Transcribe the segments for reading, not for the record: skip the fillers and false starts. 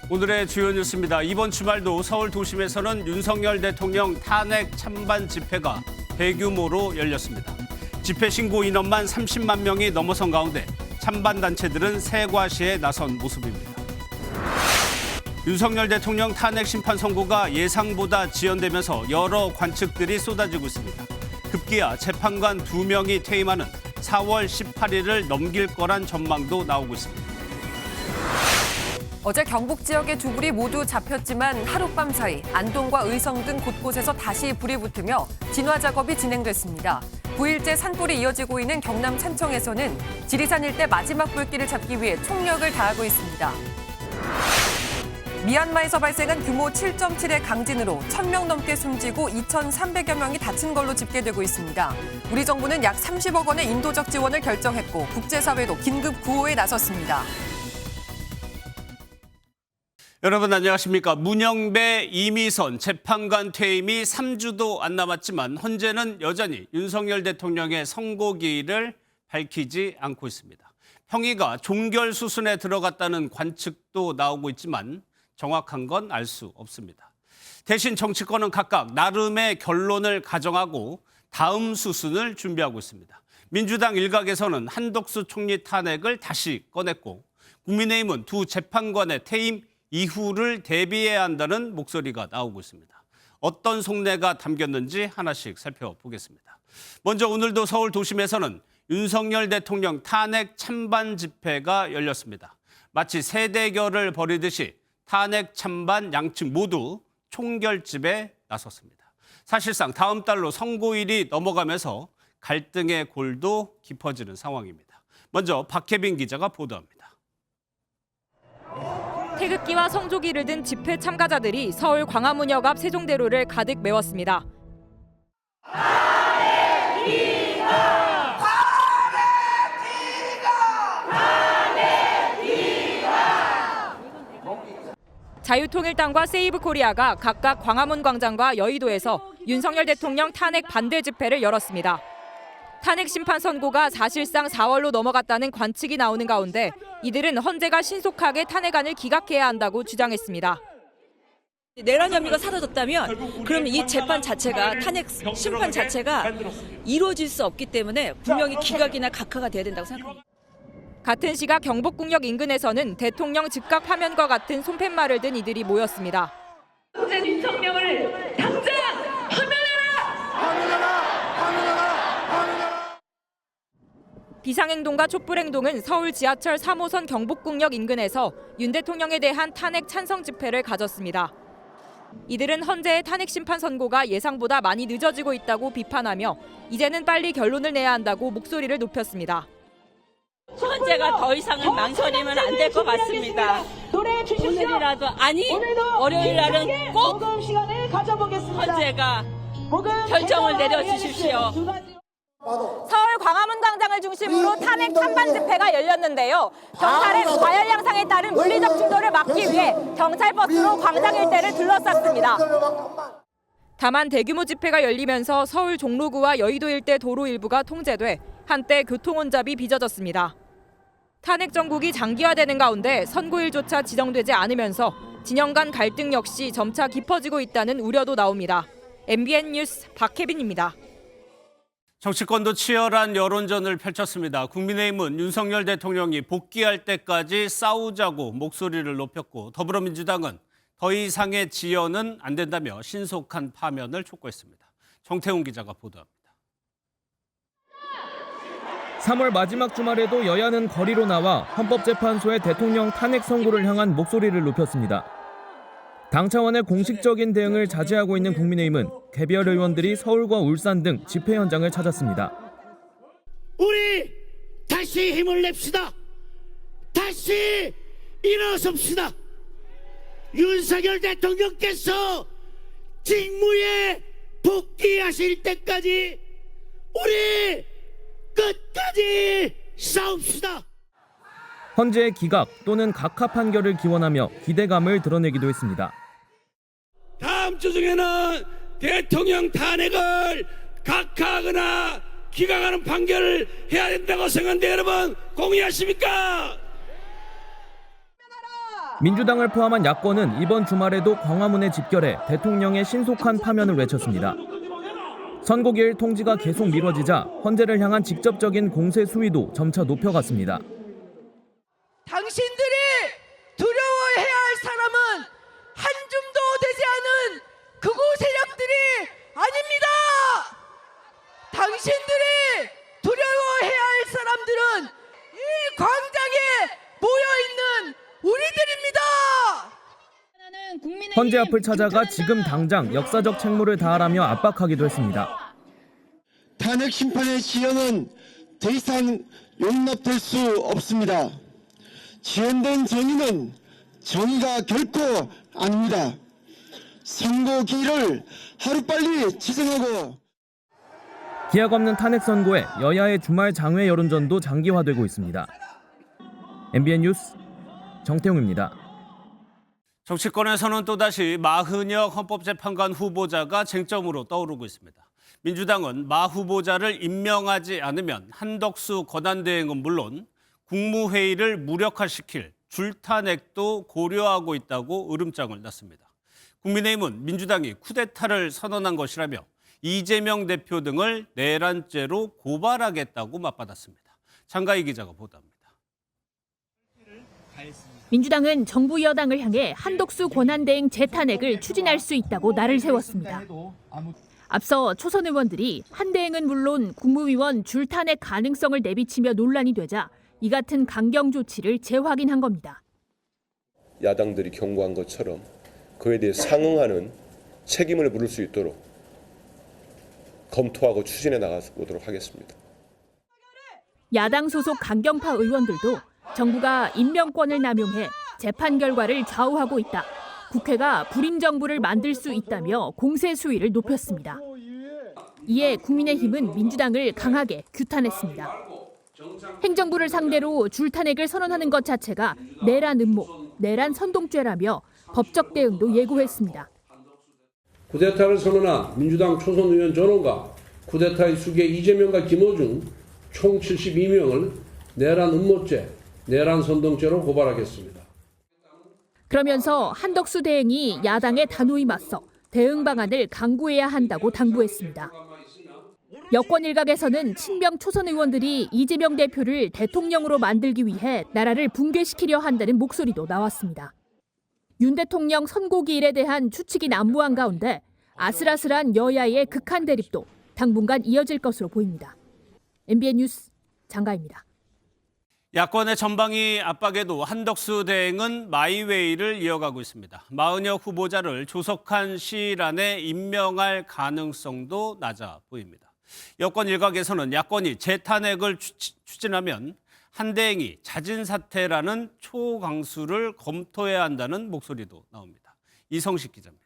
오늘의 주요 뉴스입니다. 이번 주말도 서울 도심에서는 윤석열 대통령 탄핵 찬반 집회가 대규모로 열렸습니다. 집회 신고 인원만 30만 명이 넘어선 가운데 찬반 단체들은 세과시에 나선 모습입니다. 윤석열 대통령 탄핵 심판 선고가 예상보다 지연되면서 여러 관측들이 쏟아지고 있습니다. 급기야 재판관 2명이 퇴임하는 4월 18일을 넘길 거란 전망도 나오고 있습니다. 어제 경북 지역의 두 불이 모두 잡혔지만 하룻밤 사이 안동과 의성 등 곳곳에서 다시 불이 붙으며 진화 작업이 진행됐습니다. 9일째 산불이 이어지고 있는 경남 산청에서는 지리산 일대 마지막 불길을 잡기 위해 총력을 다하고 있습니다. 미얀마에서 발생한 규모 7.7의 강진으로 1,000명 넘게 숨지고 2,300여 명이 다친 걸로 집계되고 있습니다. 우리 정부는 약 30억 원의 인도적 지원을 결정했고 국제사회도 긴급 구호에 나섰습니다. 여러분 안녕하십니까. 문영배, 이미선 재판관 퇴임이 3주도 안 남았지만 헌재는 여전히 윤석열 대통령의 선고기일을 밝히지 않고 있습니다. 평의가 종결 수순에 들어갔다는 관측도 나오고 있지만 정확한 건 알 수 없습니다. 대신 정치권은 각각 나름의 결론을 가정하고 다음 수순을 준비하고 있습니다. 민주당 일각에서는 한덕수 총리 탄핵을 다시 꺼냈고 국민의힘은 두 재판관의 퇴임 이후를 대비해야 한다는 목소리가 나오고 있습니다. 어떤 속내가 담겼는지 하나씩 살펴보겠습니다. 먼저 오늘도 서울 도심에서는 윤석열 대통령 탄핵 찬반 집회가 열렸습니다. 마치 세대결을 벌이듯이 탄핵 찬반 양측 모두 총결집에 나섰습니다. 사실상 다음 달로 선고일이 넘어가면서 갈등의 골도 깊어지는 상황입니다. 먼저 박혜빈 기자가 보도합니다. 태극기와 성조기를 든 집회 참가자들이 서울 광화문역 앞 세종대로를 가득 메웠습니다. 자유통일당과 세이브코리아가 각각 광화문 광장과 여의도에서 윤석열 대통령 탄핵 반대 집회를 열었습니다. 탄핵 심판 선고가 사실상 4월로 넘어갔다는 관측이 나오는 가운데 이들은 헌재가 신속하게 탄핵안을 기각해야 한다고 주장했습니다. 내란 혐의가 사라졌다면 그럼 이 재판 자체가 탄핵 심판 자체가 이루어질 수 없기 때문에 분명히 기각이나 각하가 돼야 된다고 생각합니다. 같은 시각 경복궁역 인근에서는 대통령 즉각 파면과 같은 손팻말을 든 이들이 모였습니다. 문재인 대통령을 당장 비상행동과 촛불행동은 서울 지하철 3호선 경복궁역 인근에서 윤 대통령에 대한 탄핵 찬성 집회를 가졌습니다. 이들은 헌재의 탄핵 심판 선고가 예상보다 많이 늦어지고 있다고 비판하며 이제는 빨리 결론을 내야 한다고 목소리를 높였습니다. 헌재가 더 이상은 망설이면 안 될 것 같습니다. 오늘이라도 아니 월요일 날은 꼭 헌재가 결정을 내려주십시오. 서울 광화문 광장을 중심으로 탄핵 찬반 집회가 열렸는데요. 경찰의 과열 양상에 따른 물리적 충돌을 막기 위해 경찰 버스로 광장 일대를 둘러쌌습니다. 다만 대규모 집회가 열리면서 서울 종로구와 여의도 일대 도로 일부가 통제돼 한때 교통 혼잡이 빚어졌습니다. 탄핵 정국이 장기화되는 가운데 선고일조차 지정되지 않으면서 진영 간 갈등 역시 점차 깊어지고 있다는 우려도 나옵니다. MBN 뉴스 박혜빈입니다. 정치권도 치열한 여론전을 펼쳤습니다. 국민의힘은 윤석열 대통령이 복귀할 때까지 싸우자고 목소리를 높였고 더불어민주당은 더 이상의 지연은 안 된다며 신속한 파면을 촉구했습니다. 정태훈 기자가 보도합니다. 3월 마지막 주말에도 여야는 거리로 나와 헌법재판소의 대통령 탄핵 선고를 향한 목소리를 높였습니다. 당 차원의 공식적인 대응을 자제하고 있는 국민의힘은 개별 의원들이 서울과 울산 등 집회 현장을 찾았습니다. 우리 다시 힘을 냅시다. 다시 일어섭시다. 윤석열 대통령께서 직무에 복귀하실 때까지 우리 끝까지 싸웁시다. 헌재의 기각 또는 각하 판결을 기원하며 기대감을 드러내기도 했습니다. 다음 주 중에는 대통령 탄핵을 각하하거나 기각하는 판결을 해야 된다고 생각하는데 여러분 공의하십니까? 민주당을 포함한 야권은 이번 주말에도 광화문에 집결해 대통령의 신속한 파면을 외쳤습니다. 선고기일 통지가 계속 미뤄지자 헌재를 향한 직접적인 공세 수위도 점차 높여갔습니다. 당신들이 두려워해야 할 사람은 한 줌도 되지 않은 극우 세력들이 아닙니다. 당신들이 두려워해야 할 사람들은 이 광장에 모여있는 우리들입니다. 헌재 앞을 찾아가 지금 당장 역사적 책무를 다하라며 압박하기도 했습니다. 탄핵 심판의 시효는 더 이상 용납될 수 없습니다. 지연된 정의는 정의가 결코 아닙니다. 선고기일을 하루빨리 지정하고 기약 없는 탄핵 선고에 여야의 주말 장외 여론전도 장기화되고 있습니다. MBN 뉴스 정태웅입니다. 정치권에서는 또다시 마흔혁 헌법재판관 후보자가 쟁점으로 떠오르고 있습니다. 민주당은 마 후보자를 임명하지 않으면 한덕수 권한대행은 물론 국무회의를 무력화시킬 줄탄핵도 고려하고 있다고 으름장을 놨습니다. 국민의힘은 민주당이 쿠데타를 선언한 것이라며 이재명 대표 등을 내란죄로 고발하겠다고 맞받았습니다. 장가희 기자가 보도합니다. 민주당은 정부 여당을 향해 한덕수 권한대행 재탄핵을 추진할 수 있다고 날을 세웠습니다. 앞서 초선 의원들이 한 대행은 물론 국무위원 줄탄핵 가능성을 내비치며 논란이 되자 이 같은 강경 조치를 재확인한 겁니다. 야당들이 경고한 것처럼 그에 대해 상응하는 책임을 물을 수 있도록 검토하고 추진해 나가보도록 하겠습니다. 야당 소속 강경파 의원들도 정부가 임명권을 남용해 재판 결과를 좌우하고 있다. 국회가 불임 정부를 만들 수 있다며 공세 수위를 높였습니다. 이에 국민의힘은 민주당을 강하게 규탄했습니다. 행정부를 상대로 줄탄핵을 선언하는 것 자체가 내란 음모, 내란 선동죄라며 법적 대응도 예고했습니다. 쿠데타를 선언한 민주당 초선 의원 전원과 쿠데타의 수괴 이재명과 김어준 총 72명을 내란 음모죄, 내란 선동죄로 고발하겠습니다. 그러면서 한덕수 대행이 야당에 단호히 맞서 대응 방안을 강구해야 한다고 당부했습니다. 여권 일각에서는 친명 초선 의원들이 이재명 대표를 대통령으로 만들기 위해 나라를 붕괴시키려 한다는 목소리도 나왔습니다. 윤 대통령 선고기일에 대한 추측이 난무한 가운데 아슬아슬한 여야의 극한 대립도 당분간 이어질 것으로 보입니다. MBN 뉴스 장가입니다. 야권의 전방위 압박에도 한덕수 대행은 마이웨이를 이어가고 있습니다. 마흔혁 후보자를 조속한 시일 안에 임명할 가능성도 낮아 보입니다. 여권 일각에서는 야권이 재탄핵을 추진하면 한 대행이 자진 사퇴라는 초강수를 검토해야 한다는 목소리도 나옵니다. 이성식 기자입니다.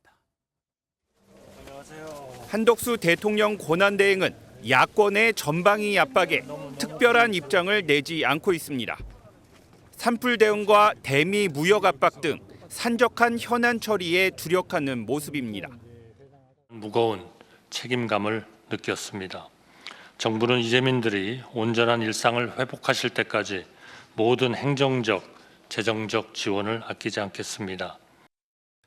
한덕수 대통령 권한대행은 야권의 전방위 압박에 특별한 입장을 내지 않고 있습니다. 산불 대응과 대미 무역 압박 등 산적한 현안 처리에 주력하는 모습입니다. 무거운 책임감을 느꼈습니다. 정부는 이재민들이 온전한 일상을 회복하실 때까지 모든 행정적, 재정적 지원을 아끼지 않겠습니다.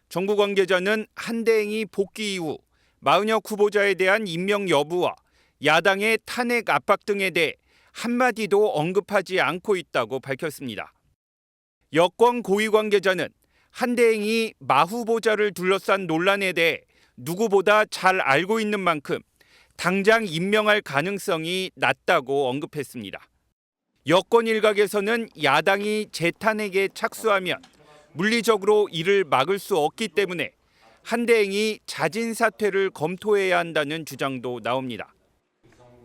정부 관계자는 한 대행이 복귀 이후 마흔혁 후보자에 대한 임명 여부와 야당의 탄핵 압박 등에 대해 한마디도 언급하지 않고 있다고 밝혔습니다. 여권 고위 관계자는 한 대행이 마 후보자를 둘러싼 논란에 대해 누구보다 잘 알고 있는 만큼 당장 임명할 가능성이 낮다고 언급했습니다. 여권 일각에서는 야당이 재탄핵에 착수하면 물리적으로 이를 막을 수 없기 때문에 한 대행이 자진 사퇴를 검토해야 한다는 주장도 나옵니다.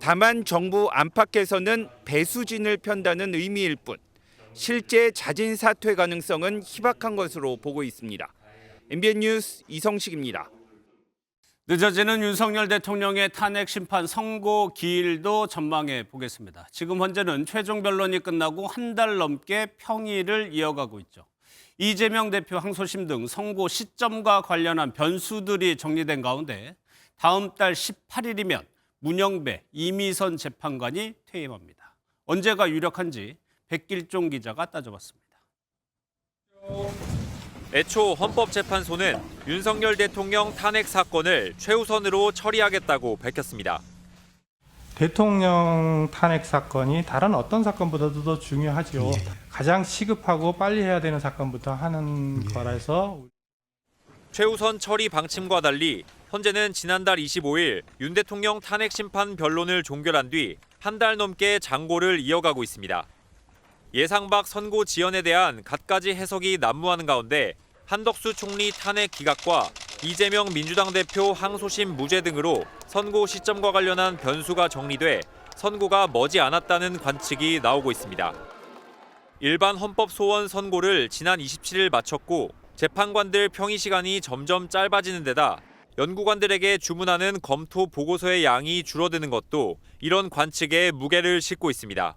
다만 정부 안팎에서는 배수진을 편다는 의미일 뿐 실제 자진 사퇴 가능성은 희박한 것으로 보고 있습니다. MBN 뉴스 이성식입니다. 늦어지는 윤석열 대통령의 탄핵 심판 선고 기일도 전망해 보겠습니다. 지금 현재는 최종 변론이 끝나고 한 달 넘게 평일을 이어가고 있죠. 이재명 대표 항소심 등 선고 시점과 관련한 변수들이 정리된 가운데 다음 달 18일이면 문영배, 이미선 재판관이 퇴임합니다. 언제가 유력한지 백길종 기자가 따져봤습니다. 애초 헌법재판소는 윤석열 대통령 탄핵 사건을 최우선으로 처리하겠다고 밝혔습니다. 대통령 탄핵 사건이 다른 어떤 사건보다도 더 중요하죠. 가장 시급하고 빨리 해야 되는 사건부터 하는 거라서. 최우선 처리 방침과 달리 헌재는 지난달 25일 윤 대통령 탄핵 심판 변론을 종결한 뒤 한 달 넘게 장고를 이어가고 있습니다. 예상 밖 선고 지연에 대한 갖가지 해석이 난무하는 가운데 한덕수 총리 탄핵 기각과 이재명 민주당 대표 항소심 무죄 등으로 선고 시점과 관련한 변수가 정리돼 선고가 머지 않았다는 관측이 나오고 있습니다. 일반 헌법 소원 선고를 지난 27일 마쳤고 재판관들 평의 시간이 점점 짧아지는 데다 연구관들에게 주문하는 검토 보고서의 양이 줄어드는 것도 이런 관측에 무게를 싣고 있습니다.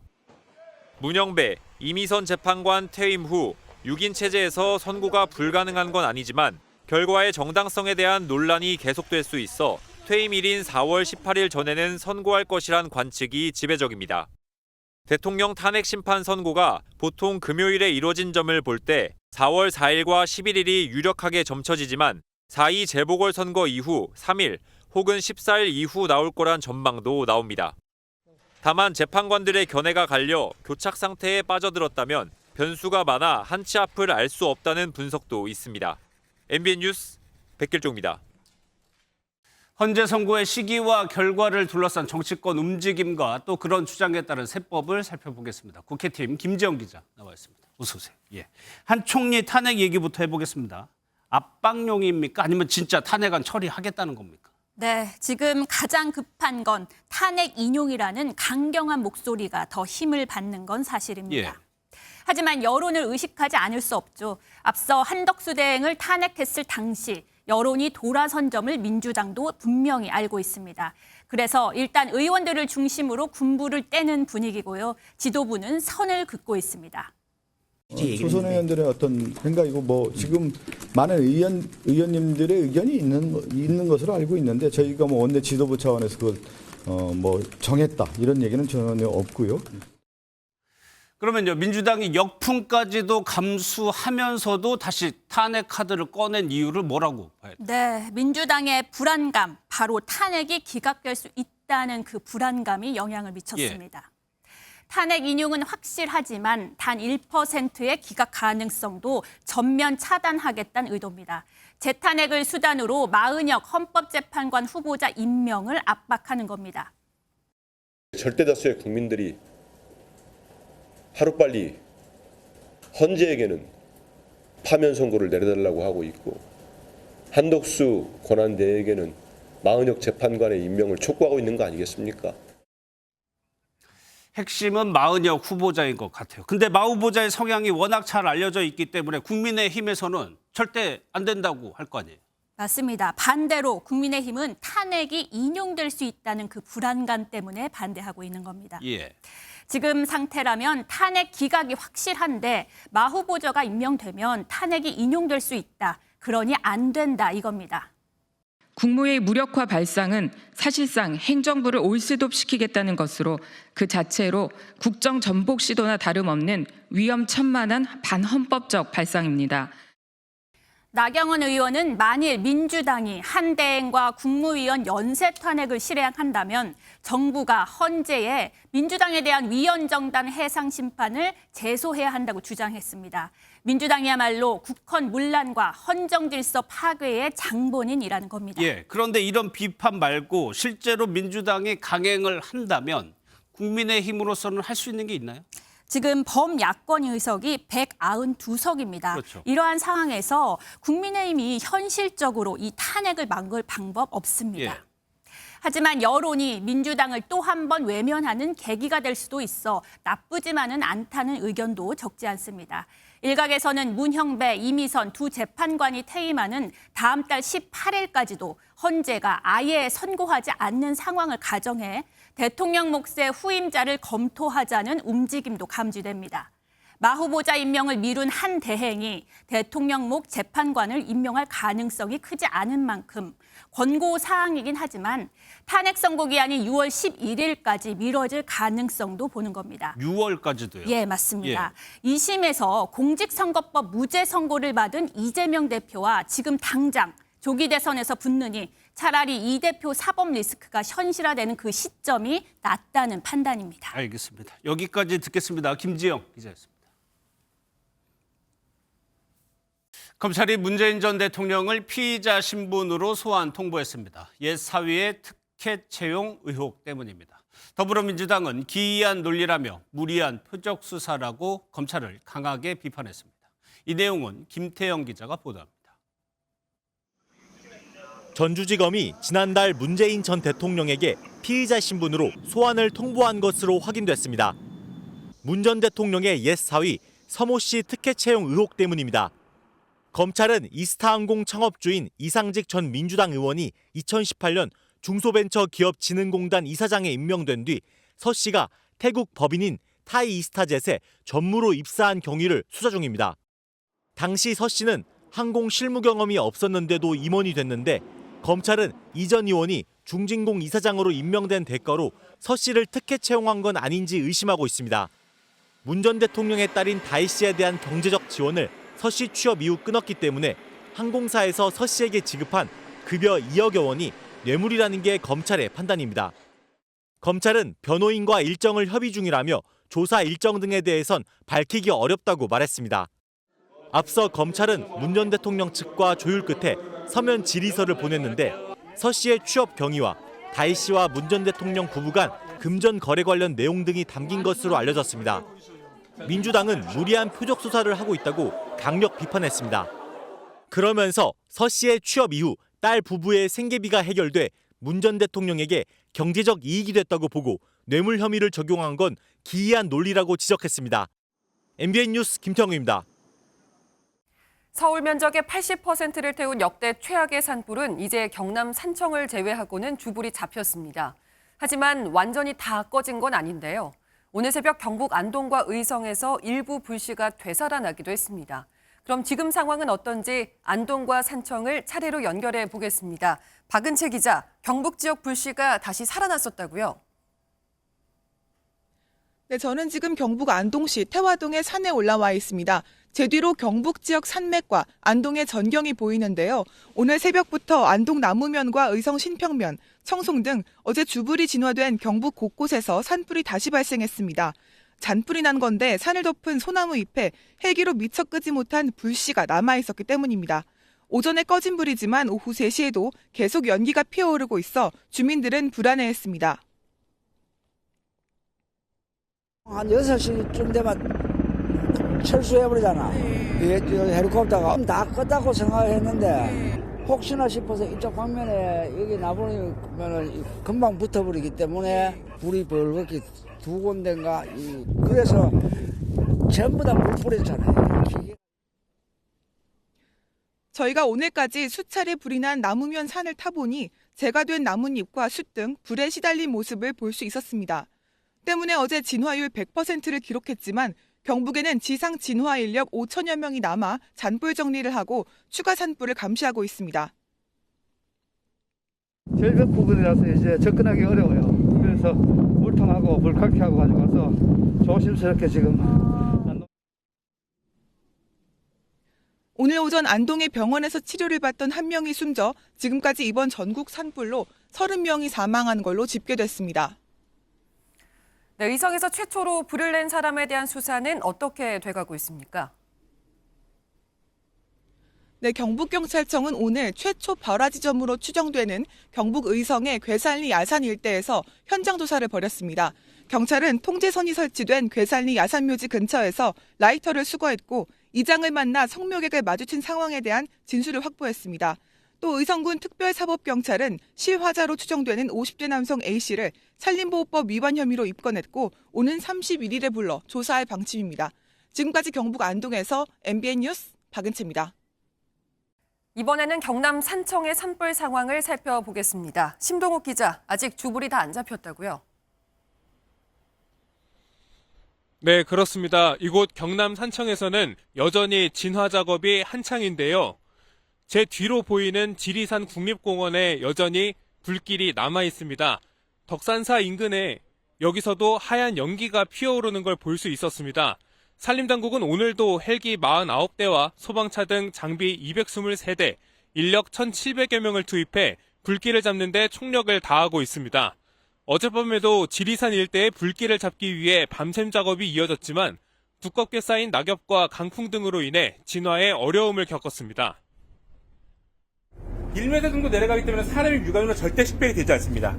문영배, 이미선 재판관 퇴임 후 6인 체제에서 선고가 불가능한 건 아니지만 결과의 정당성에 대한 논란이 계속될 수 있어 퇴임일인 4월 18일 전에는 선고할 것이란 관측이 지배적입니다. 대통령 탄핵 심판 선고가 보통 금요일에 이뤄진 점을 볼 때 4월 4일과 11일이 유력하게 점쳐지지만 4.2 재보궐선거 이후 3일 혹은 14일 이후 나올 거란 전망도 나옵니다. 다만 재판관들의 견해가 갈려 교착 상태에 빠져들었다면 변수가 많아 한치 앞을 알 수 없다는 분석도 있습니다. MBN 뉴스 백길종입니다. 헌재 선고의 시기와 결과를 둘러싼 정치권 움직임과 또 그런 주장에 따른 세법을 살펴보겠습니다. 국회팀 김재영 기자 나와 있습니다. 어서 오세요. 예. 한 총리 탄핵 얘기부터 해보겠습니다. 압박용입니까? 아니면 진짜 탄핵안 처리하겠다는 겁니까? 네, 지금 가장 급한 건 탄핵 인용이라는 강경한 목소리가 더 힘을 받는 건 사실입니다. 예. 하지만 여론을 의식하지 않을 수 없죠. 앞서 한덕수 대행을 탄핵했을 당시 여론이 돌아선 점을 민주당도 분명히 알고 있습니다. 그래서 일단 의원들을 중심으로 군부를 떼는 분위기고요. 지도부는 선을 긋고 있습니다. 초선 의원들의 어떤 생각이고 뭐 지금 많은 의원님들의 의견이 있는 것으로 알고 있는데 저희가 뭐 원내 지도부 차원에서 그걸 뭐 정했다 이런 얘기는 전혀 없고요. 그러면요, 민주당이 역풍까지도 감수하면서도 다시 탄핵 카드를 꺼낸 이유를 뭐라고 봐야 돼요? 네, 민주당의 불안감, 바로 탄핵이 기각될 수 있다는 그 불안감이 영향을 미쳤습니다. 탄핵 인용은 확실하지만 단 1%의 기각 가능성도 전면 차단하겠다는 의도입니다. 재탄핵을 수단으로 마은혁 헌법재판관 후보자 임명을 압박하는 겁니다. 절대 다수의 국민들이 하루빨리 헌재에게는 파면 선고를 내려달라고 하고 있고 한덕수 권한대행에게는 마은혁 재판관의 임명을 촉구하고 있는 거 아니겠습니까? 핵심은 마은혁 후보자인 것 같아요. 근데 마 후보자의 성향이 워낙 잘 알려져 있기 때문에 국민의힘에서는 절대 안 된다고 할 거 아니에요. 맞습니다. 반대로 국민의힘은 탄핵이 인용될 수 있다는 그 불안감 때문에 반대하고 있는 겁니다. 예. 지금 상태라면 탄핵 기각이 확실한데 마 후보자가 임명되면 탄핵이 인용될 수 있다. 그러니 안 된다 이겁니다. 국무회의 무력화 발상은 사실상 행정부를 올스톱시키겠다는 것으로 그 자체로 국정 전복 시도나 다름없는 위험천만한 반헌법적 발상입니다. 나경원 의원은 만일 민주당이 한대행과 국무위원 연쇄 탄핵을 실행한다면 정부가 헌재에 민주당에 대한 위헌정당 해상 심판을 제소해야 한다고 주장했습니다. 민주당이야말로 국헌 문란과 헌정 질서 파괴의 장본인이라는 겁니다. 예. 그런데 이런 비판 말고 실제로 민주당이 강행을 한다면 국민의힘으로서는 할 수 있는 게 있나요? 지금 범야권 의석이 192석입니다. 그렇죠. 이러한 상황에서 국민의힘이 현실적으로 이 탄핵을 막을 방법 없습니다. 예. 하지만 여론이 민주당을 또 한 번 외면하는 계기가 될 수도 있어 나쁘지만은 않다는 의견도 적지 않습니다. 일각에서는 문형배, 이미선 두 재판관이 퇴임하는 다음 달 18일까지도 헌재가 아예 선고하지 않는 상황을 가정해 대통령 몫의 후임자를 검토하자는 움직임도 감지됩니다. 마 후보자 임명을 미룬 한 대행이 대통령목 재판관을 임명할 가능성이 크지 않은 만큼 권고 사항이긴 하지만 탄핵 선고 기한이 6월 11일까지 미뤄질 가능성도 보는 겁니다. 6월까지도요? 예, 맞습니다. 2심에서 공직선거법 무죄 선고를 받은 이재명 대표와 지금 당장 조기 대선에서 붙느니 차라리 이 대표 사법 리스크가 현실화되는 그 시점이 낫다는 판단입니다. 알겠습니다. 여기까지 듣겠습니다. 김지영 기자였습니다. 검찰이 문재인 전 대통령을 피의자 신분으로 소환 통보했습니다. 옛 사위의 특혜 채용 의혹 때문입니다. 더불어민주당은 기이한 논리라며 무리한 표적 수사라고 검찰을 강하게 비판했습니다. 이 내용은 김태영 기자가 보도합니다. 전주지검이 지난달 문재인 전 대통령에게 피의자 신분으로 소환을 통보한 것으로 확인됐습니다. 문 전 대통령의 옛 사위 서모 씨 특혜 채용 의혹 때문입니다. 검찰은 이스타항공 창업주인 이상직 전 민주당 의원이 2018년 중소벤처기업진흥공단 이사장에 임명된 뒤 서 씨가 태국 법인인 타이이스타젯에 전무로 입사한 경위를 수사 중입니다. 당시 서 씨는 항공 실무 경험이 없었는데도 임원이 됐는데 검찰은 이 전 의원이 중진공 이사장으로 임명된 대가로 서 씨를 특혜 채용한 건 아닌지 의심하고 있습니다. 문 전 대통령의 딸인 다희 씨에 대한 경제적 지원을 서 씨 취업 이후 끊었기 때문에 항공사에서 서 씨에게 지급한 급여 2억여 원이 뇌물이라는 게 검찰의 판단입니다. 검찰은 변호인과 일정을 협의 중이라며 조사 일정 등에 대해선 밝히기 어렵다고 말했습니다. 앞서 검찰은 문 전 대통령 측과 조율 끝에 서면 질의서를 보냈는데 서 씨의 취업 경위와 다희 씨와 문 전 대통령 부부 간 금전 거래 관련 내용 등이 담긴 것으로 알려졌습니다. 민주당은 무리한 표적 수사를 하고 있다고 강력 비판했습니다. 그러면서 서 씨의 취업 이후 딸 부부의 생계비가 해결돼 문 전 대통령에게 경제적 이익이 됐다고 보고 뇌물 혐의를 적용한 건 기이한 논리라고 지적했습니다. MBN 뉴스 김태형입니다. 서울 면적의 80%를 태운 역대 최악의 산불은 이제 경남 산청을 제외하고는 주불이 잡혔습니다. 하지만 완전히 다 꺼진 건 아닌데요. 오늘 새벽 경북 안동과 의성에서 일부 불씨가 되살아나기도 했습니다. 그럼 지금 상황은 어떤지 안동과 산청을 차례로 연결해 보겠습니다. 박은채 기자, 경북 지역 불씨가 다시 살아났었다고요? 네, 저는 지금 경북 안동시 태화동의 산에 올라와 있습니다. 제 뒤로 경북 지역 산맥과 안동의 전경이 보이는데요. 오늘 새벽부터 안동 남우면과 의성 신평면, 청송 등 어제 주불이 진화된 경북 곳곳에서 산불이 다시 발생했습니다. 잔불이 난 건데 산을 덮은 소나무 잎에 헬기로 미처 끄지 못한 불씨가 남아있었기 때문입니다. 오전에 꺼진 불이지만 오후 3시에도 계속 연기가 피어오르고 있어 주민들은 불안해했습니다. 한 6시쯤 되면 철수해버리잖아. 헬리콥터가 다 껐다고 생각했는데 혹시나 싶어서 이쪽 방면에 여기 나버리면 금방 붙어버리기 때문에 불이 벌겋게 두 군데인가 그래서 전부 다 물 뿌렸잖아요. 저희가 오늘까지 수차례 불이 난 남우면 산을 타보니 재가 된 나뭇잎과 숯 등 불에 시달린 모습을 볼 수 있었습니다. 때문에 어제 진화율 100%를 기록했지만 경북에는 지상 진화 인력 5천여 명이 남아 잔불 정리를 하고 추가 산불을 감시하고 있습니다. 절벽 부근이라서 이제 접근하기 어려워요. 그래서 물통하고 불칼키하고 가져가서 조심스럽게 지금. 오늘 오전 안동의 병원에서 치료를 받던 한 명이 숨져 지금까지 이번 전국 산불로 30명이 사망한 걸로 집계됐습니다. 네, 의성에서 최초로 불을 낸 사람에 대한 수사는 어떻게 돼가고 있습니까? 네, 경북경찰청은 오늘 최초 발화 지점으로 추정되는 경북 의성의 괴산리 야산 일대에서 현장 조사를 벌였습니다. 경찰은 통제선이 설치된 괴산리 야산묘지 근처에서 라이터를 수거했고 이장을 만나 성묘객을 마주친 상황에 대한 진술을 확보했습니다. 또 의성군 특별사법경찰은 실화자로 추정되는 50대 남성 A씨를 산림보호법 위반 혐의로 입건했고 오는 31일에 불러 조사할 방침입니다. 지금까지 경북 안동에서 MBN 뉴스 박은채입니다. 이번에는 경남 산청의 산불 상황을 살펴보겠습니다. 심동욱 기자, 아직 주불이 다 안 잡혔다고요? 네, 그렇습니다. 이곳 경남 산청에서는 여전히 진화 작업이 한창인데요. 제 뒤로 보이는 지리산 국립공원에 여전히 불길이 남아 있습니다. 덕산사 인근에 여기서도 하얀 연기가 피어오르는 걸 볼 수 있었습니다. 산림당국은 오늘도 헬기 49대와 소방차 등 장비 223대, 인력 1,700여 명을 투입해 불길을 잡는 데 총력을 다하고 있습니다. 어젯밤에도 지리산 일대의 불길을 잡기 위해 밤샘 작업이 이어졌지만 두껍게 쌓인 낙엽과 강풍 등으로 인해 진화에 어려움을 겪었습니다. 1m 정도 내려가기 때문에 사람이 육안으로 절대 식별이 되지 않습니다.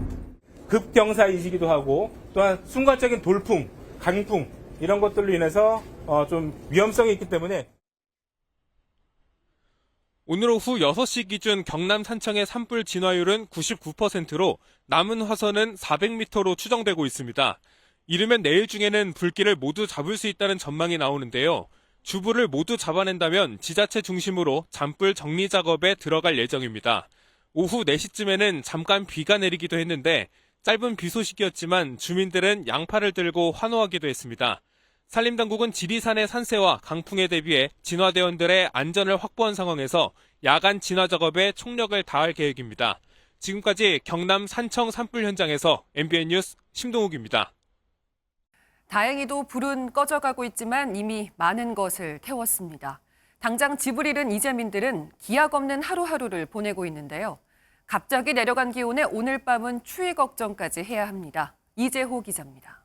급경사이시기도 하고 또한 순간적인 돌풍, 강풍 이런 것들로 인해서 좀 위험성이 있기 때문에 오늘 오후 6시 기준 경남 산청의 산불 진화율은 99%로 남은 화선은 400m로 추정되고 있습니다. 이르면 내일 중에는 불길을 모두 잡을 수 있다는 전망이 나오는데요. 주부를 모두 잡아낸다면 지자체 중심으로 잔불 정리 작업에 들어갈 예정입니다. 오후 4시쯤에는 잠깐 비가 내리기도 했는데 짧은 비 소식이었지만 주민들은 양팔을 들고 환호하기도 했습니다. 산림당국은 지리산의 산세와 강풍에 대비해 진화대원들의 안전을 확보한 상황에서 야간 진화 작업에 총력을 다할 계획입니다. 지금까지 경남 산청 산불 현장에서 MBN 뉴스 심동욱입니다. 다행히도 불은 꺼져가고 있지만 이미 많은 것을 태웠습니다. 당장 집을 잃은 이재민들은 기약 없는 하루하루를 보내고 있는데요. 갑자기 내려간 기온에 오늘 밤은 추위 걱정까지 해야 합니다. 이재호 기자입니다.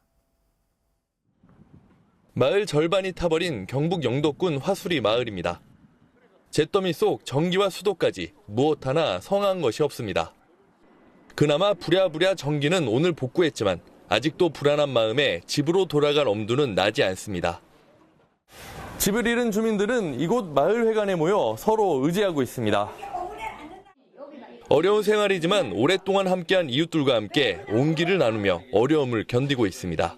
마을 절반이 타버린 경북 영도군 화수리 마을입니다. 잿더미 속 전기와 수도까지 무엇 하나 성한 것이 없습니다. 그나마 부랴부랴 전기는 오늘 복구했지만 아직도 불안한 마음에 집으로 돌아갈 엄두는 나지 않습니다. 집을 잃은 주민들은 이곳 마을회관에 모여 서로 의지하고 있습니다. 어려운 생활이지만 오랫동안 함께한 이웃들과 함께 온기를 나누며 어려움을 견디고 있습니다.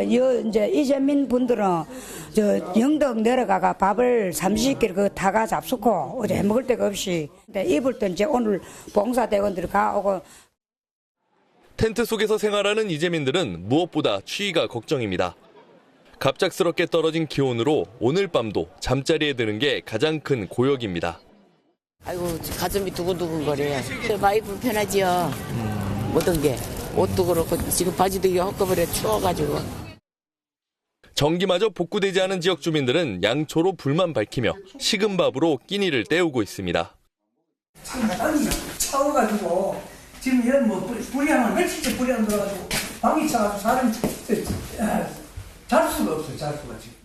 이제 이재민 분들은 저 영덕 내려가가 밥을 30개 그 다가 잡수고 어제 해먹을 데가 없이 입을 때 이제 오늘 봉사대원들이 가오고. 텐트 속에서 생활하는 이재민들은 무엇보다 추위가 걱정입니다. 갑작스럽게 떨어진 기온으로 오늘 밤도 잠자리에 드는 게 가장 큰 고역입니다. 아이고 가슴이 두근두근거려요. 많이 불편하지요. 모든 게 옷도 그렇고 지금 바지도 헛거버려 추워가지고. 전기마저 복구되지 않은 지역 주민들은 양초로 불만 밝히며 식은 밥으로 끼니를 때우고 있습니다. 차워가지고 지금 이런 뭐 불량은 헬스체 불량 들어가지고 방이 차가지고 사람이 잘 수가 없어요. 잘 수가 지금.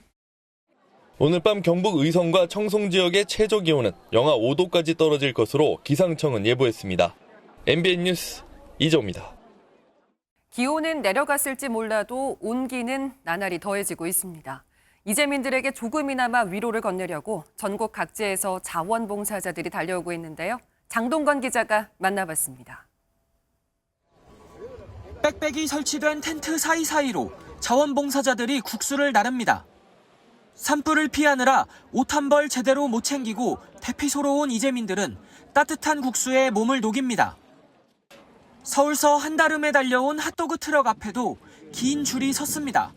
오늘 밤 경북 의성과 청송 지역의 최저 기온은 영하 5도까지 떨어질 것으로 기상청은 예보했습니다. MBN 뉴스 이정우입니다. 기온은 내려갔을지 몰라도 온기는 나날이 더해지고 있습니다. 이재민들에게 조금이나마 위로를 건네려고 전국 각지에서 자원봉사자들이 달려오고 있는데요. 장동건 기자가 만나봤습니다. 빽빽이 설치된 텐트 사이사이로 자원봉사자들이 국수를 나릅니다. 산불을 피하느라 옷 한 벌 제대로 못 챙기고 대피소로 온 이재민들은 따뜻한 국수에 몸을 녹입니다. 서울서 한달음에 달려온 핫도그 트럭 앞에도 긴 줄이 섰습니다.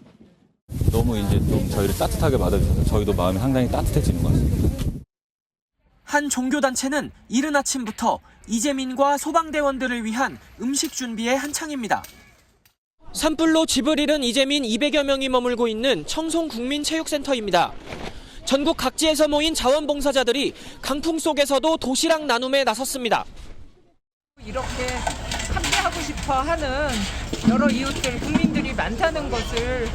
너무 이제 좀 저희를 따뜻하게 받아주셔서 저희도 마음이 상당히 따뜻해지는 것 같습니다. 한 종교단체는 이른 아침부터 이재민과 소방대원들을 위한 음식 준비에 한창입니다. 산불로 집을 잃은 이재민 200여 명이 머물고 있는 청송국민체육센터입니다. 전국 각지에서 모인 자원봉사자들이 강풍 속에서도 도시락 나눔에 나섰습니다. 이렇게 함께하고 싶어하는 여러 이웃들, 국민들이 많다는 것을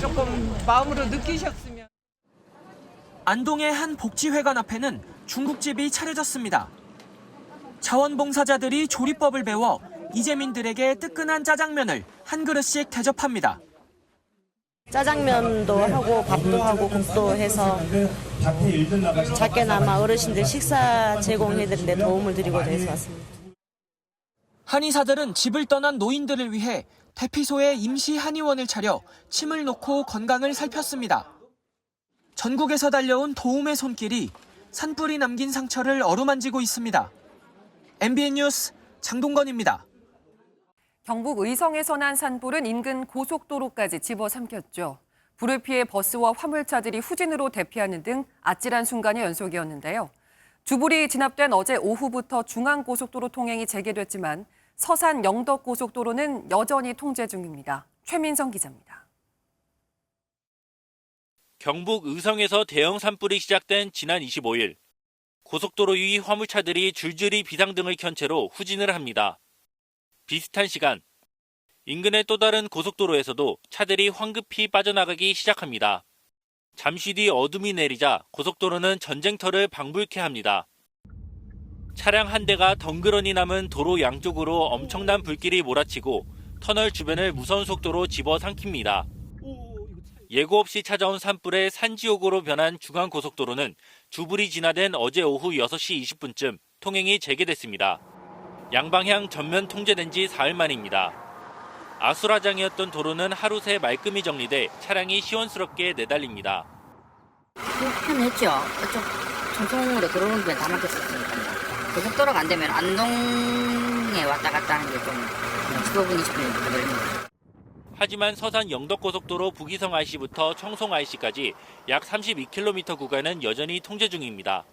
조금 마음으로 느끼셨으면. 안동의 한 복지회관 앞에는 중국집이 차려졌습니다. 자원봉사자들이 조리법을 배워 이재민들에게 뜨끈한 짜장면을 한 그릇씩 대접합니다. 짜장면도 하고 밥도 하고 국도 해서 작게나마 어르신들 식사 제공해드리는 데 도움을 드리고 해서 왔습니다. 한의사들은 집을 떠난 노인들을 위해 대피소에 임시 한의원을 차려 침을 놓고 건강을 살폈습니다. 전국에서 달려온 도움의 손길이 산불이 남긴 상처를 어루만지고 있습니다. MBN 뉴스 장동건입니다. 경북 의성에서 난 산불은 인근 고속도로까지 집어삼켰죠. 불을 피해 버스와 화물차들이 후진으로 대피하는 등 아찔한 순간의 연속이었는데요. 주불이 진압된 어제 오후부터 중앙고속도로 통행이 재개됐지만 서산 영덕고속도로는 여전히 통제 중입니다. 최민성 기자입니다. 경북 의성에서 대형 산불이 시작된 지난 25일. 고속도로 위 화물차들이 줄줄이 비상등을 켠 채로 후진을 합니다. 비슷한 시간, 인근의 또 다른 고속도로에서도 차들이 황급히 빠져나가기 시작합니다. 잠시 뒤 어둠이 내리자 고속도로는 전쟁터를 방불케 합니다. 차량 한 대가 덩그러니 남은 도로 양쪽으로 엄청난 불길이 몰아치고 터널 주변을 무서운 속도로 집어삼킵니다. 예고 없이 찾아온 산불에 산지옥으로 변한 중앙고속도로는 주불이 진화된 어제 오후 6시 20분쯤 통행이 재개됐습니다. 양방향 전면 통제된 지 사흘 만입니다. 아수라장이었던 도로는 하루 새 말끔히 정리돼 차량이 시원스럽게 내달립니다. 편했죠. 그쪽 청송으로 들어오는 길에 다 막혔었으니까요. 고속도로가 안 되면 안동에 왔다 갔다 하는 게 좀 15분, 20분 걸립니다. 하지만 서산 영덕고속도로 북이성 IC부터 청송 IC까지 약 32km 구간은 여전히 통제 중입니다.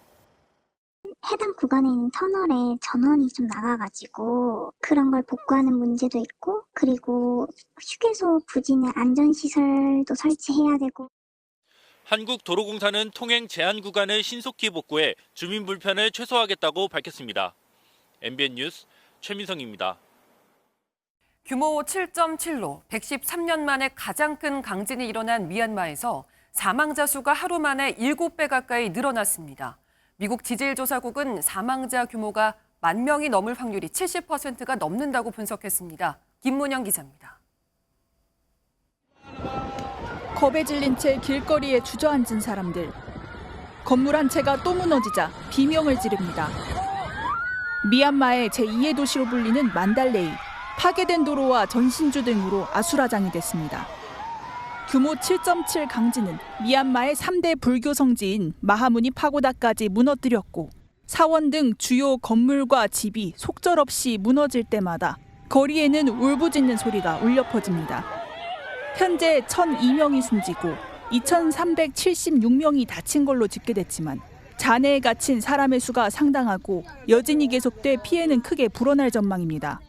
해당 구간에 있는 터널에 전원이 좀 나가가지고 그런 걸 복구하는 문제도 있고, 그리고 휴게소 부지는 안전시설도 설치해야 되고. 한국도로공사는 통행 제한 구간을 신속히 복구해 주민 불편을 최소화하겠다고 밝혔습니다. MBN 뉴스 최민성입니다. 규모 7.7로 113년 만에 가장 큰 강진이 일어난 미얀마에서 사망자 수가 하루 만에 7배 가까이 늘어났습니다. 미국 지질조사국은 사망자 규모가 10,000명이 넘을 확률이 70%가 넘는다고 분석했습니다. 김문영 기자입니다. 겁에 질린 채 길거리에 주저앉은 사람들. 건물 한 채가 또 무너지자 비명을 지릅니다. 미얀마의 제2의 도시로 불리는 만달레이. 파괴된 도로와 전신주 등으로 아수라장이 됐습니다. 규모 7.7 강진은 미얀마의 3대 불교 성지인 마하무니 파고다까지 무너뜨렸고, 사원 등 주요 건물과 집이 속절없이 무너질 때마다 거리에는 울부짖는 소리가 울려 퍼집니다. 현재 1,002명이 숨지고 2,376명이 다친 걸로 집계됐지만 잔해에 갇힌 사람의 수가 상당하고 여진이 계속돼 피해는 크게 불어날 전망입니다.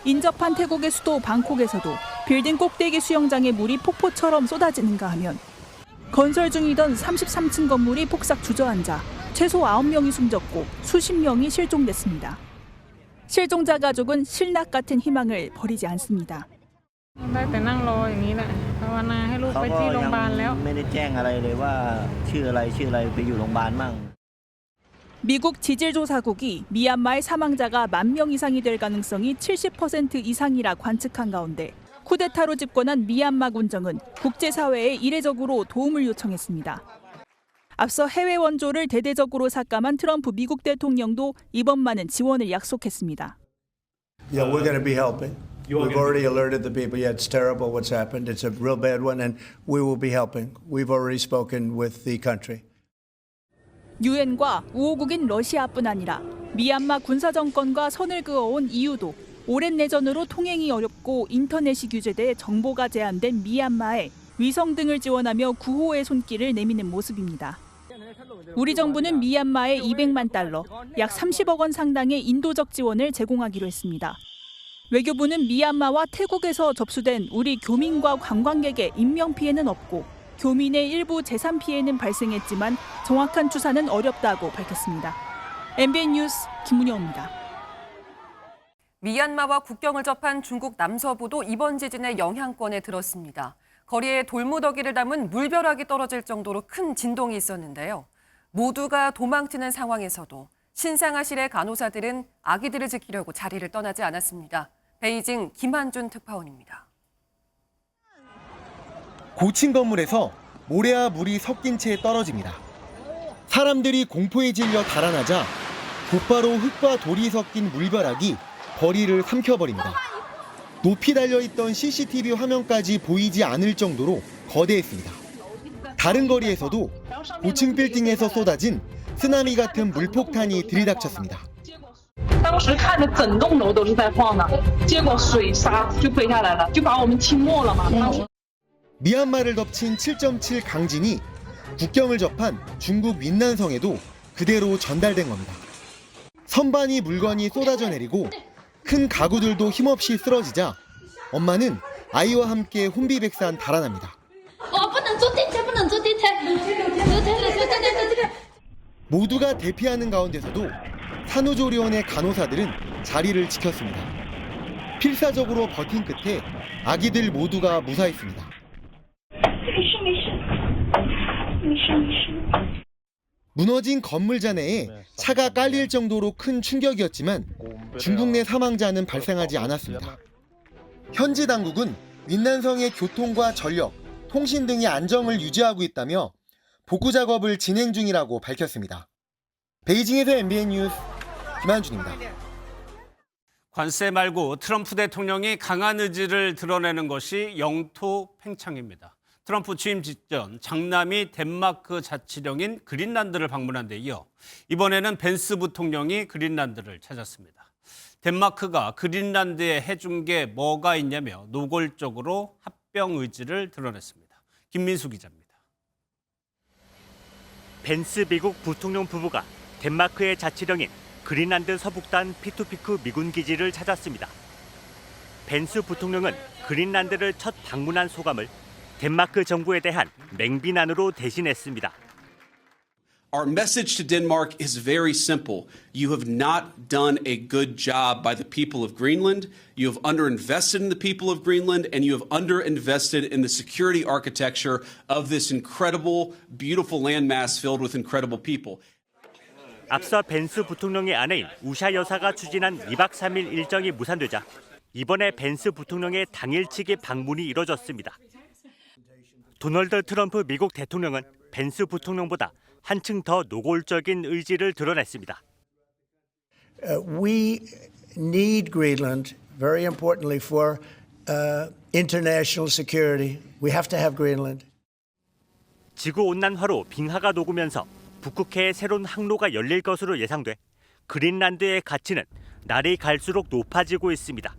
인접한 태국의 수도 방콕에서도 빌딩 꼭대기 수영장에 물이 폭포처럼 쏟아지는가 하면 건설 중이던 33층 건물이 폭삭 주저앉아 최소 9명이 숨졌고 수십 명이 실종됐습니다. 실종자 가족은 신락 같은 희망을 버리지 않습니다. 미국 지질조사국이 미얀마의 사망자가 10,000명 이상이 될 가능성이 70% 이상이라 관측한 가운데 쿠데타로 집권한 미얀마 군정은 국제사회에 이례적으로 도움을 요청했습니다. 앞서 해외 원조를 대대적으로 삭감한 트럼프 미국 대통령도 이번만은 지원을 약속했습니다. Yeah, we're going to be helping. We've already alerted the people. Yeah, it's terrible what's happened. It's a real bad one, and we will be helping. We've already spoken with the country. 유엔과 우호국인 러시아뿐 아니라 미얀마 군사정권과 선을 그어온 EU도 오랜 내전으로 통행이 어렵고 인터넷이 규제돼 정보가 제한된 미얀마에 위성 등을 지원하며 구호의 손길을 내미는 모습입니다. 우리 정부는 미얀마에 200만 달러, 약 30억 원 상당의 인도적 지원을 제공하기로 했습니다. 외교부는 미얀마와 태국에서 접수된 우리 교민과 관광객의 인명피해는 없고 교민의 일부 재산 피해는 발생했지만 정확한 추산은 어렵다고 밝혔습니다. MBN 뉴스 김문영입니다. 미얀마와 국경을 접한 중국 남서부도 이번 지진의 영향권에 들었습니다. 거리에 돌무더기를 담은 물벼락이 떨어질 정도로 큰 진동이 있었는데요. 모두가 도망치는 상황에서도 신상아실의 간호사들은 아기들을 지키려고 자리를 떠나지 않았습니다. 베이징 김한준 특파원입니다. 고층 건물에서 모래와 물이 섞인 채 떨어집니다. 사람들이 공포에 질려 달아나자 곧바로 흙과 돌이 섞인 물벼락이 거리를 삼켜버립니다. 높이 달려있던 CCTV 화면까지 보이지 않을 정도로 거대했습니다. 다른 거리에서도 고층 빌딩에서 쏟아진 쓰나미 같은 물폭탄이 들이닥쳤습니다. 当时看着整栋楼都是在晃的，结果水沙就飞下来了，就把我们浸没了嘛。当时 미얀마를 덮친 7.7 강진이 국경을 접한 중국 윈난성에도 그대로 전달된 겁니다. 선반이 물건이 쏟아져 내리고 큰 가구들도 힘없이 쓰러지자 엄마는 아이와 함께 혼비백산 달아납니다. 모두가 대피하는 가운데서도 산후조리원의 간호사들은 자리를 지켰습니다. 필사적으로 버틴 끝에 아기들 모두가 무사했습니다. 무너진 건물 잔해에 차가 깔릴 정도로 큰 충격이었지만 중국 내 사망자는 발생하지 않았습니다. 현지 당국은 윈난성의 교통과 전력, 통신 등의 안정을 유지하고 있다며 복구 작업을 진행 중이라고 밝혔습니다. 베이징에서 MBN 뉴스 김한준입니다. 관세 말고 트럼프 대통령이 강한 의지를 드러내는 것이 영토 팽창입니다. 트럼프 취임 직전 장남이 덴마크 자치령인 그린란드를 방문한 데 이어 이번에는 벤스 부통령이 그린란드를 찾았습니다. 덴마크가 그린란드에 해준 게 뭐가 있냐며 노골적으로 합병 의지를 드러냈습니다. 김민수 기자입니다. 벤스 미국 부통령 부부가 덴마크의 자치령인 그린란드 서북단 피투피크 미군 기지를 찾았습니다. 벤스 부통령은 그린란드를 첫 방문한 소감을 덴마크 정부에 대한 맹비난으로 대신했습니다. Our message to Denmark is very simple. You have not done a good job by the people of Greenland. You have underinvested in the people of Greenland, and you have underinvested in the security architecture of this incredible, beautiful landmass filled with incredible people. 앞서 벤스 부통령의 아내인 우샤 여사가 추진한 2박 3일 일정이 무산되자 이번에 벤스 부통령의 당일치기 방문이 이뤄졌습니다. 도널드 트럼프 미국 대통령은 벤스 부통령보다 한층 더 노골적인 의지를 드러냈습니다. We need Greenland, very importantly, for international security. We have to have Greenland. 지구온난화로 빙하가 녹으면서 북극해의 새로운 항로가 열릴 것으로 예상돼 그린란드의 가치는 날이 갈수록 높아지고 있습니다.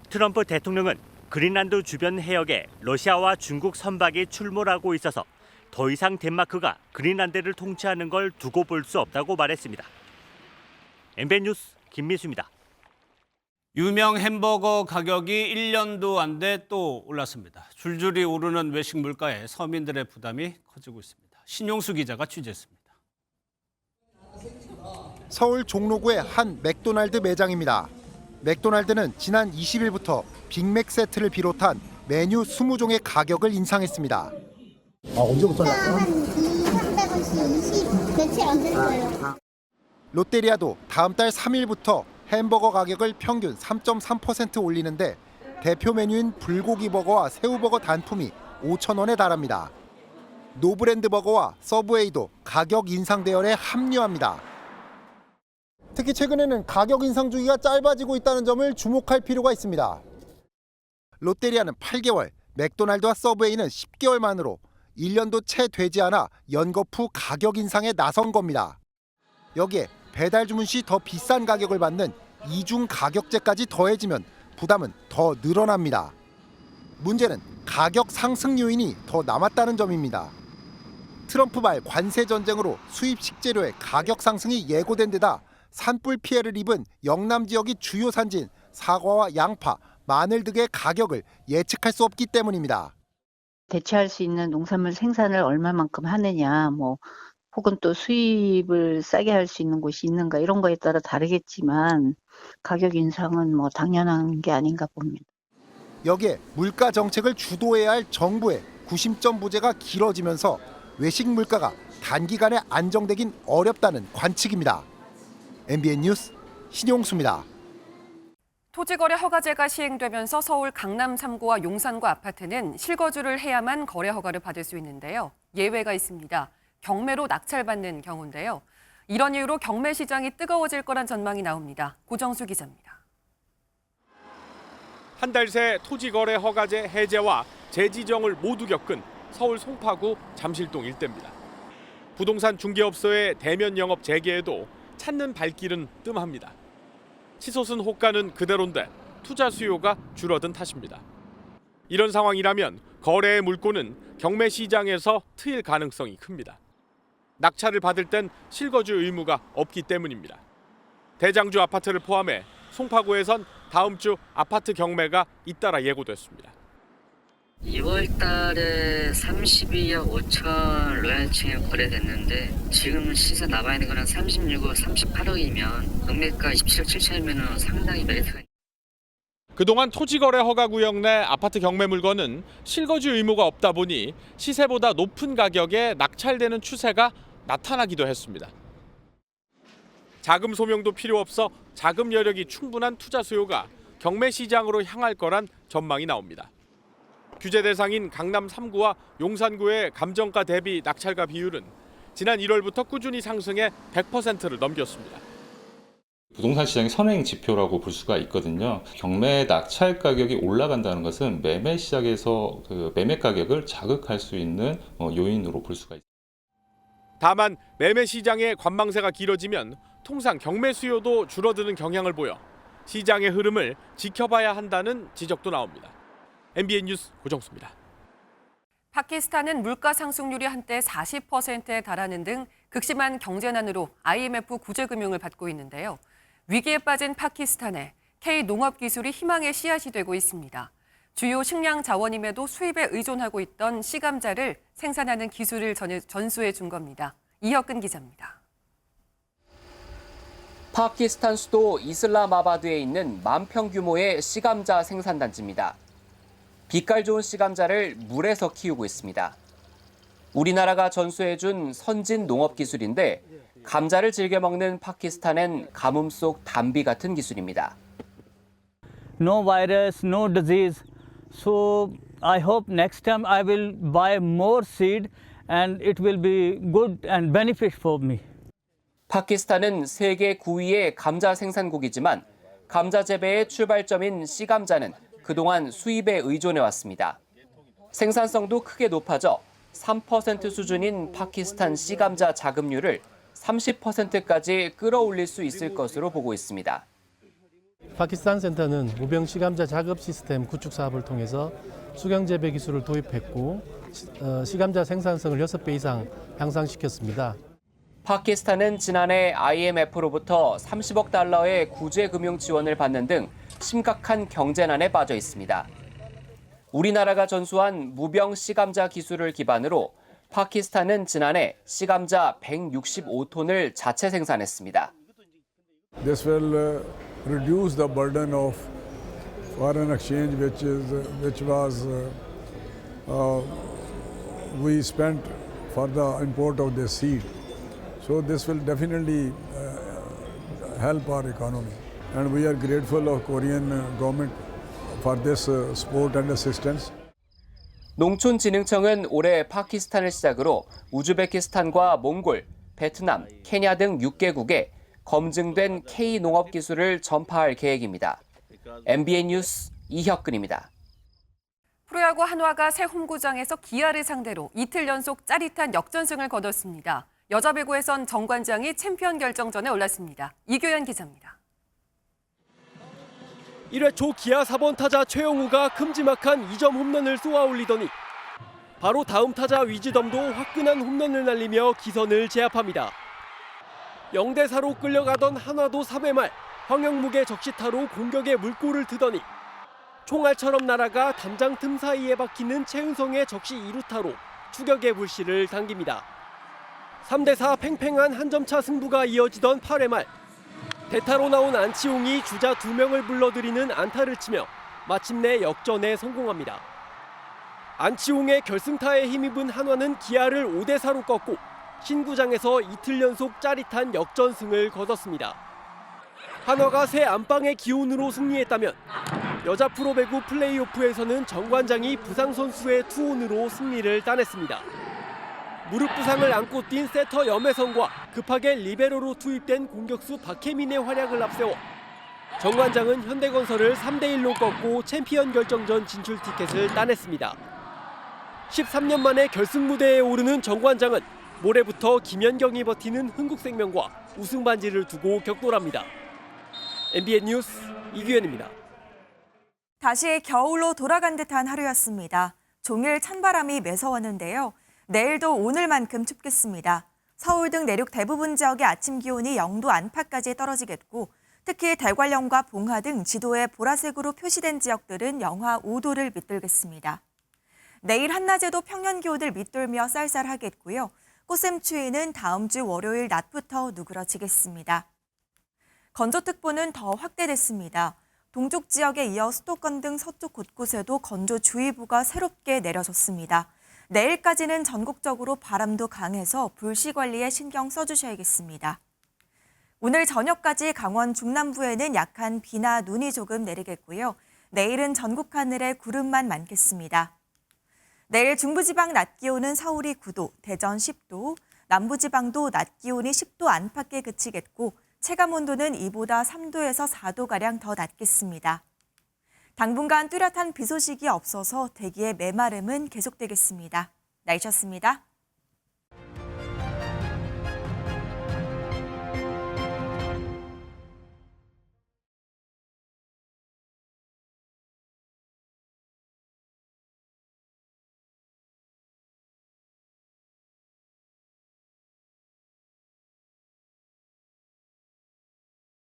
트럼프 대통령은 그린란드 주변 해역에 러시아와 중국 선박이 출몰하고 있어서 더 이상 덴마크가 그린란드를 통치하는 걸 두고 볼 수 없다고 말했습니다. MBN 뉴스 김민수입니다. 유명 햄버거 가격이 1년도 안 돼 또 올랐습니다. 줄줄이 오르는 외식 물가에 서민들의 부담이 커지고 있습니다. 신용수 기자가 취재했습니다. 서울 종로구의 한 맥도날드 매장입니다. 맥도날드는 지난 20일부터 빅맥 세트를 비롯한 메뉴 20종의 가격을 인상했습니다. 언제부터 났어요? 한 200~300원씩 며칠 안 됐어요. 롯데리아도 다음 달 3일부터 햄버거 가격을 평균 3.3% 올리는데 대표 메뉴인 불고기 버거와 새우버거 단품이 5,000원에 달합니다. 노브랜드 버거와 서브웨이도 가격 인상 대열에 합류합니다. 특히 최근에는 가격 인상 주기가 짧아지고 있다는 점을 주목할 필요가 있습니다. 롯데리아는 8개월, 맥도날드와 서브웨이는 10개월 만으로 1년도 채 되지 않아 연거푸 가격 인상에 나선 겁니다. 여기에 배달 주문 시 더 비싼 가격을 받는 이중 가격제까지 더해지면 부담은 더 늘어납니다. 문제는 가격 상승 요인이 더 남았다는 점입니다. 트럼프발 관세 전쟁으로 수입 식재료의 가격 상승이 예고된 데다 산불 피해를 입은 영남 지역이 주요 산지인 사과와 양파, 마늘 등의 가격을 예측할 수 없기 때문입니다. 대체할 수 있는 농산물 생산을 얼마만큼 하느냐, 혹은 또 수입을 싸게 할 수 있는 곳이 있는가 이런 거에 따라 다르겠지만 가격 인상은 당연한 게 아닌가 봅니다. 여기에 물가 정책을 주도해야 할 정부의 구심점 부재가 길어지면서 외식 물가가 단기간에 안정되긴 어렵다는 관측입니다. MBN 뉴스 신용수입니다. 토지거래 허가제가 시행되면서 서울 강남 3구와 용산구 아파트는 실거주를 해야만 거래 허가를 받을 수 있는데요. 예외가 있습니다. 경매로 낙찰받는 경우인데요. 이런 이유로 경매 시장이 뜨거워질 거란 전망이 나옵니다. 고정수 기자입니다. 한 달 새 토지거래 허가제 해제와 재지정을 모두 겪은 서울 송파구 잠실동 일대입니다. 부동산 중개업소의 대면 영업 재개에도 찾는 발길은 뜸합니다. 치솟은 호가는 그대로인데 투자 수요가 줄어든 탓입니다. 이런 상황이라면 거래의 물꼬는 경매 시장에서 트일 가능성이 큽니다. 낙찰을 받을 땐 실거주 의무가 없기 때문입니다. 대장주 아파트를 포함해 송파구에선 다음 주 아파트 경매가 잇따라 예고됐습니다. 2월 달에 32억 5천 로얄층에 거래됐는데 지금 시세 나와 있는 거는 36억 38억이면 경매가 27억 7천이면 상당히 메리트가 있습니다. 그동안 토지거래 허가 구역 내 아파트 경매 물건은 실거주 의무가 없다 보니 시세보다 높은 가격에 낙찰되는 추세가 나타나기도 했습니다. 자금 소명도 필요 없어 자금 여력이 충분한 투자 수요가 경매 시장으로 향할 거란 전망이 나옵니다. 규제 대상인 강남 3구와 용산구의 감정가 대비 낙찰가 비율은 지난 1월부터 꾸준히 상승해 100%를 넘겼습니다. 부동산 시장의 선행 지표라고 볼 수가 있거든요. 경매 낙찰 가격이 올라간다는 것은 매매 시장에서 그 매매 가격을 자극할 수 있는 요인으로 볼 수가 있습니다. 다만 매매 시장의 관망세가 길어지면 통상 경매 수요도 줄어드는 경향을 보여 시장의 흐름을 지켜봐야 한다는 지적도 나옵니다. MBN 뉴스 고정수입니다. 파키스탄은 물가 상승률이 한때 40%에 달하는 등 극심한 경제난으로 IMF 구제금융을 받고 있는데요. 위기에 빠진 파키스탄에 K농업 기술이 희망의 씨앗이 되고 있습니다. 주요 식량 자원임에도 수입에 의존하고 있던 씨감자를 생산하는 기술을 전수해 준 겁니다. 이혁근 기자입니다. 파키스탄 수도 이슬라마바드에 있는 만평 규모의 씨감자 생산단지입니다. 빛깔 좋은 씨감자를 물에서 키우고 있습니다. 우리나라가 전수해준 선진 농업 기술인데 감자를 즐겨 먹는 파키스탄엔 가뭄 속 담비 같은 기술입니다. No virus, no disease. So I hope next time I will buy more seed and it will be good and benefit for me. 파키스탄은 세계 9위의 감자 생산국이지만 감자 재배의 출발점인 씨감자는 그동안 수입에 의존해 왔습니다. 생산성도 크게 높아져 3% 수준인 파키스탄 씨감자 자급률을 30%까지 끌어올릴 수 있을 것으로 보고 있습니다. 파키스탄 센터는 무병 씨감자 작업 시스템 구축 사업을 통해서 수경 재배 기술을 도입했고 씨감자 생산성을 6배 이상 향상시켰습니다. 파키스탄은 지난해 IMF로부터 30억 달러의 구제 금융 지원을 받는 등 심각한 경제난에 빠져 있습니다. 우리나라가 전수한 무병 씨감자 기술을 기반으로 파키스탄은 지난해 씨감자 165톤을 자체 생산했습니다. This will reduce the burden of foreign exchange which was we spent for the import of the seed. So this will definitely help our economy. And we are grateful of Korean government for this support and assistance. 농촌진흥청은 올해 파키스탄을 시작으로 우즈베키스탄과 몽골, 베트남, 케냐 등 6개국에 검증된 K농업 기술을 전파할 계획입니다. MBN 뉴스 이혁근입니다. 프로야구 한화가 새 홈구장에서 기아를 상대로 이틀 연속 짜릿한 역전승을 거뒀습니다. 여자 배구에선 정관장이 챔피언 결정전에 올랐습니다. 이교연 기자입니다. 1회 초 기아 4번 타자 최영우가 큼지막한 2점 홈런을 쏘아올리더니 바로 다음 타자 위즈덤도 화끈한 홈런을 날리며 기선을 제압합니다. 0대4로 끌려가던 한화도 3회 말 황영묵의 적시타로 공격에 물꼬를 트더니 총알처럼 날아가 담장 틈 사이에 박히는 최은성의 적시 2루타로 추격의 불씨를 당깁니다. 3대4 팽팽한 한 점차 승부가 이어지던 8회 말 대타로 나온 안치홍이 주자 2명을 불러들이는 안타를 치며 마침내 역전에 성공합니다. 안치홍의 결승타에 힘입은 한화는 기아를 5대4로 꺾고 신구장에서 이틀 연속 짜릿한 역전승을 거뒀습니다. 한화가 새 안방의 기운으로 승리했다면 여자 프로배구 플레이오프에서는 정관장이 부상 선수의 투혼으로 승리를 따냈습니다. 무릎 부상을 안고 뛴 세터 염혜성과 급하게 리베로로 투입된 공격수 박혜민의 활약을 앞세워 정관장은 현대건설을 3대1로 꺾고 챔피언 결정전 진출 티켓을 따냈습니다. 13년 만에 결승 무대에 오르는 정관장은 모레부터 김연경이 버티는 흥국생명과 우승 반지를 두고 격돌합니다. MBN 뉴스 이규현입니다. 다시 겨울로 돌아간 듯한 하루였습니다. 종일 찬바람이 매서웠는데요. 내일도 오늘만큼 춥겠습니다. 서울 등 내륙 대부분 지역의 아침 기온이 0도 안팎까지 떨어지겠고 특히 대관령과 봉화 등 지도에 보라색으로 표시된 지역들은 영하 5도를 밑돌겠습니다. 내일 한낮에도 평년 기온을 밑돌며 쌀쌀하겠고요. 꽃샘추위는 다음 주 월요일 낮부터 누그러지겠습니다. 건조특보는 더 확대됐습니다. 동쪽 지역에 이어 수도권 등 서쪽 곳곳에도 건조주의보가 새롭게 내려졌습니다. 내일까지는 전국적으로 바람도 강해서 불씨 관리에 신경 써주셔야겠습니다. 오늘 저녁까지 강원 중남부에는 약한 비나 눈이 조금 내리겠고요. 내일은 전국 하늘에 구름만 많겠습니다. 내일 중부지방 낮 기온은 서울이 9도, 대전 10도, 남부지방도 낮 기온이 10도 안팎에 그치겠고 체감온도는 이보다 3도에서 4도가량 더 낮겠습니다. 당분간 뚜렷한 비 소식이 없어서 대기의 메마름은 계속되겠습니다. 날씨였습니다.